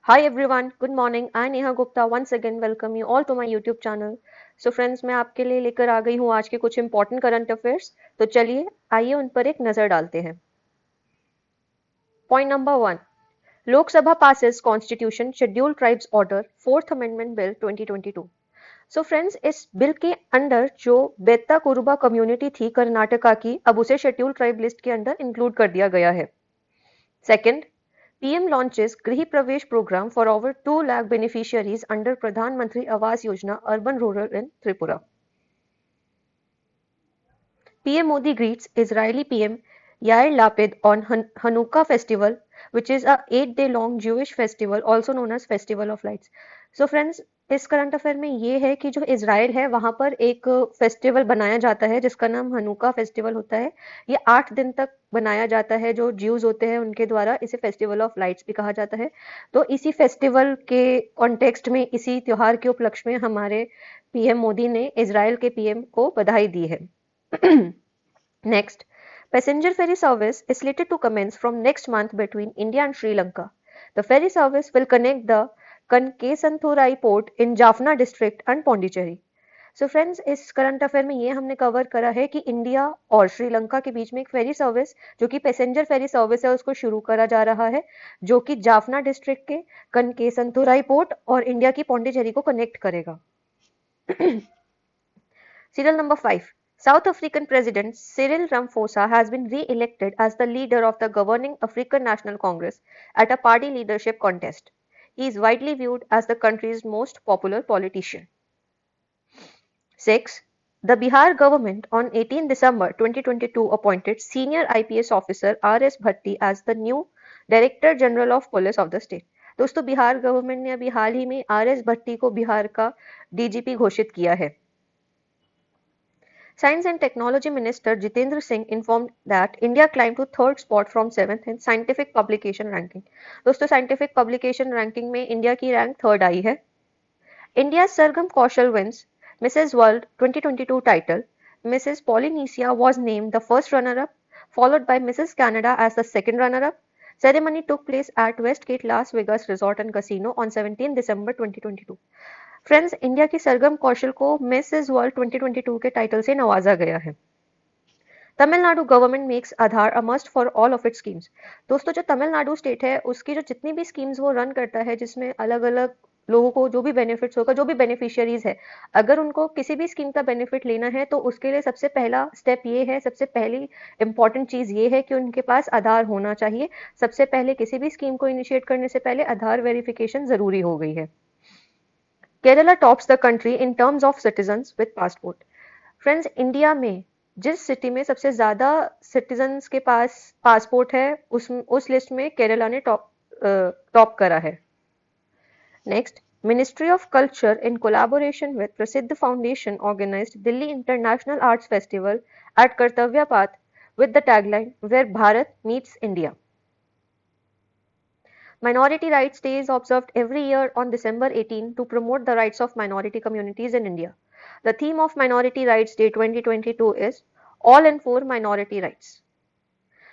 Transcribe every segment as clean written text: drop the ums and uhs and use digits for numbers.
Hi everyone, good morning. I Neha Gupta once again welcome you all to my YouTube channel. So friends, मैं आपके लिए लेकर आ गई हूँ आज के कुछ important करंट अफेयर्स। तो चलिए आइए उन पर एक नजर डालते हैं। Point number 1, Lok Sabha passes Constitution Scheduled Tribes Order 4th Amendment Bill 2022। So friends, इस बिल के अंडर जो बेत्ता कुरुबा कम्युनिटी थी कर्नाटका की, अब उसे शेड्यूल ट्राइब लिस्ट के अंदर इंक्लूड कर दिया गया है। Second, PM launches Grihi Pravesh program for over 2 lakh beneficiaries under Pradhan Mantri Awas Yojana Urban Rural in Tripura. PM Modi greets Israeli PM Yair Lapid on Hanukkah festival, which is a 8-day long Jewish festival also known as Festival of Lights. So friends, इस current affair में ये है कि जो Israel है वहाँ पर एक फेस्टिवल बनाया जाता है जिसका नाम हनुका फेस्टिवल होता है। ये 8 दिन तक बनाया जाता है, जो ज्यूज होते हैं उनके द्वारा इसे फेस्टिवल ऑफ लाइट्स भी कहा जाता है। तो इसी फेस्टिवल के कॉन्टेक्स्ट में, इसी त्योहार के उपलक्ष्य में हमारे पीएम मोदी ने इज़राइल के पीएम को बधाई दी है। Next, passenger ferry service is slated to commence from next month between India and Sri Lanka. The ferry service will connect the Kankesanthurai port in Jaffna district and Pondicherry. So friends, इस current affair में ये हमने cover करा है कि India और श्रीलंका के बीच में एक फेरी सर्विस जो कि पैसेंजर फेरी सर्विस है उसको शुरू करा जा रहा है, जो कि जाफना डिस्ट्रिक्ट के कनकेसंथुराई पोर्ट और इंडिया की पौंडीचेरी को कनेक्ट करेगा। Serial number 5. South African President Cyril Ramaphosa has been re-elected as the leader of the governing African National Congress at a party leadership contest. He is widely viewed as the country's most popular politician. 6. The Bihar government on 18 December 2022 appointed senior IPS officer R.S. Bhatti as the new Director General of Police of the state. दोस्तों, Bihar government ने अभी हाल ही में RS. भट्टी को बिहार का DGP घोषित किया है। Science and Technology Minister Jitendra Singh informed that India climbed to third spot from seventh in scientific publication ranking. दोस्तों, scientific publication ranking में इंडिया की रैंक थर्ड आई है। India's Sargam Kaushal wins Mrs. World 2022 title. Mrs. Polynesia was named the first runner-up, followed by Mrs. Canada as the second runner-up. Ceremony took place at Westgate Las Vegas Resort and Casino on 17 December 2022. Friends, India की सरगम कौशल को Mrs world 2022 के title से नवाजा गया है। Tamil Nadu government makes Aadhaar a must for all of its schemes. दोस्तों, जो Tamil Nadu state है उसकी जो जितनी भी स्कीम्स वो रन करता है, जिसमें अलग अलग लोगों को जो भी बेनिफिट्स होगा, जो भी बेनिफिशियरीज है, अगर उनको किसी भी स्कीम का बेनिफिट लेना है तो उसके लिए सबसे पहला स्टेप ये है, सबसे पहली इंपॉर्टेंट चीज ये है कि उनके पास आधार होना चाहिए। सबसे पहले किसी भी स्कीम को इनिशिएट करने से पहले आधार वेरिफिकेशन जरूरी हो गई है। Kerala tops the country in terms of citizens with passport. Friends, India में जिस सिटी में सबसे ज्यादा सिटीजन्स के पास पासपोर्ट है उस लिस्ट में केरला ने टॉप करा है। Next, ministry of culture in collaboration with Prasiddha foundation organised Delhi international arts festival at Kartavya Path with the tagline where Bharat meets India. Minority Rights Day is observed every year on December 18 to promote the rights of minority communities in India. The theme of Minority Rights Day 2022 is All in for Minority Rights.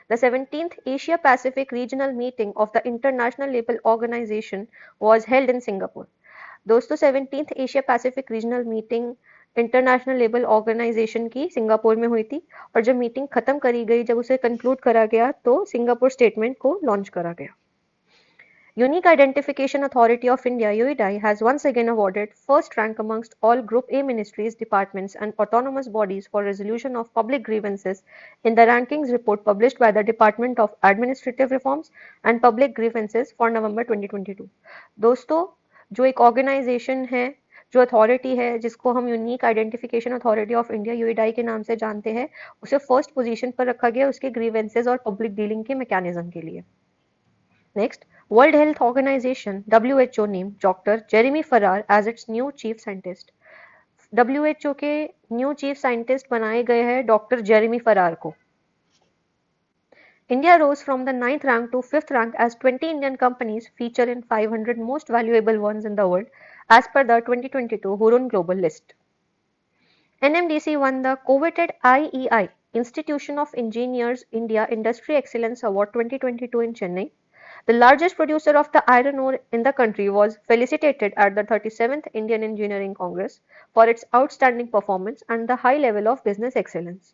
The 17th Asia Pacific Regional Meeting of the International Labour Organization was held in Singapore. दोस्तों, 17th Asia Pacific Regional Meeting International Labour Organization की Singapore में हुई थी, और जब meeting खत्म करी गई, जब उसे कंक्लूड करा गया, तो सिंगापुर स्टेटमेंट को लॉन्च करा गया। Unique Identification Authority of India (UIDAI) has once again awarded first rank amongst all Group A ministries, departments and autonomous bodies for resolution of public grievances in the rankings report published by the Department of Administrative Reforms and Public Grievances for November 2022। दोस्तों, जो एक organisation है, जो authority है, जिसको हम unique identification authority of India (UIDAI) के नाम से जानते हैं, उसे फर्स्ट पोजीशन पर रखा गया उसके ग्रीवेंसेज और पब्लिक डीलिंग के मैकेनिज्म के लिए। Next, World Health Organization (WHO) named Dr. Jeremy Farrar as its new chief scientist. WHO के न्यू चीफ साइंटिस्ट बनाए गए हैं डॉक्टर जेरेमी फरार को। India rose from the 9th rank to 5th rank as 20 Indian companies feature in 500 most valuable ones in the world as per the 2022 Hurun Global List. NMDC won the coveted IEI Institution of Engineers India Industry Excellence Award 2022 in Chennai. The largest producer of the iron ore in the country was felicitated at the 37th Indian Engineering Congress for its outstanding performance and the high level of business excellence.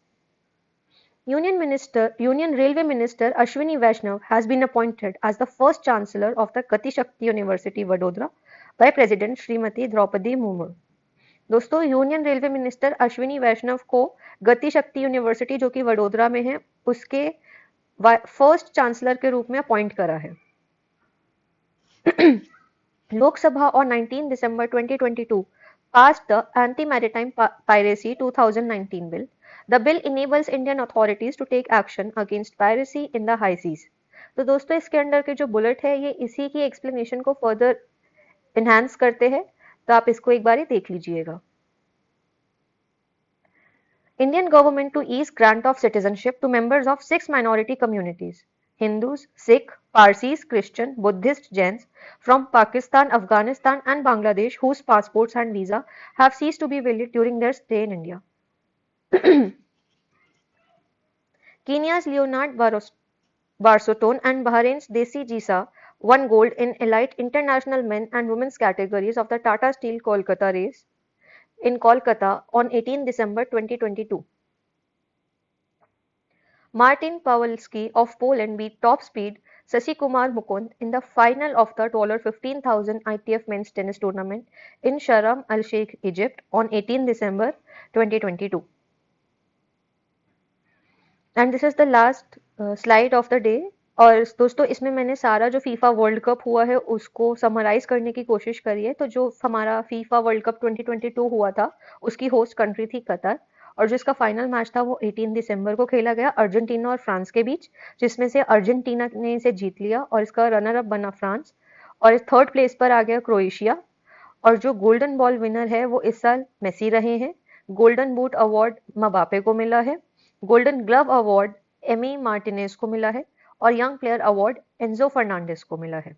Union Railway Minister Ashwini Vaishnav has been appointed as the first Chancellor of the Gati Shakti University, Vadodara, by President Srimati Draupadi Murmu. दोस्तों union railway minister Ashwini वैष्णव को गति शक्ति university जो कि वडोदरा में है उसके first chancellor के रूप में अपॉइंट करा है। Lok Sabha on 19 December 2022 passed the Anti-Maritime Piracy 2019 bill. The bill enables Indian authorities to take action against piracy in the high seas. तो दोस्तों इसके अंडर के जो बुलेट है ये इसी की एक्सप्लेनेशन को फर्दर इनहांस करते हैं, तो आप इसको एक बार देख लीजिएगा। Indian government to ease grant of citizenship to members of 6 minority communities: Hindus, Sikh, Parsis, Christian, Buddhist, Jains from Pakistan, Afghanistan and Bangladesh whose passports and visa have ceased to be valid during their stay in India. Kenya's Leonard Barsotone and Bahrain's Desi Jisa won gold in elite international men and women's categories of the Tata Steel Kolkata race in Kolkata on 18 December 2022. Martin Pawelski of Poland beat top speed Sashi Kumar Mukund in the final of the $15,000 ITF men's tennis tournament in Sharm el-Sheikh, Egypt on 18 December 2022. And this is the last slide of the day. और दोस्तों इसमें मैंने सारा जो FIFA world cup हुआ है उसको summarise करने की कोशिश करी है। तो जो हमारा फीफा वर्ल्ड कप 2022 हुआ था उसकी होस्ट कंट्री थी कतर, और जो इसका फाइनल मैच था वो 18 दिसंबर को खेला गया अर्जेंटीना और फ्रांस के बीच, जिसमें से अर्जेंटीना ने इसे जीत लिया और इसका रनर अप बना फ्रांस, और थर्ड प्लेस पर आ गया क्रोएशिया। और जो गोल्डन बॉल विनर है वो इस साल मेसी रहे हैं। गोल्डन बूट अवार्ड मबापे को मिला है। Golden glove award Amy Martinez को मिला है और young player award Enzo Fernandez को मिला है।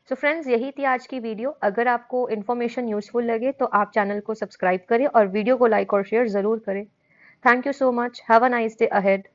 सो फ्रेंड्स यही थी आज की वीडियो। अगर आपको इन्फॉर्मेशन यूजफुल लगे तो आप चैनल को सब्सक्राइब करें और वीडियो को लाइक और शेयर जरूर करें। Thank you so much. Have a nice day ahead.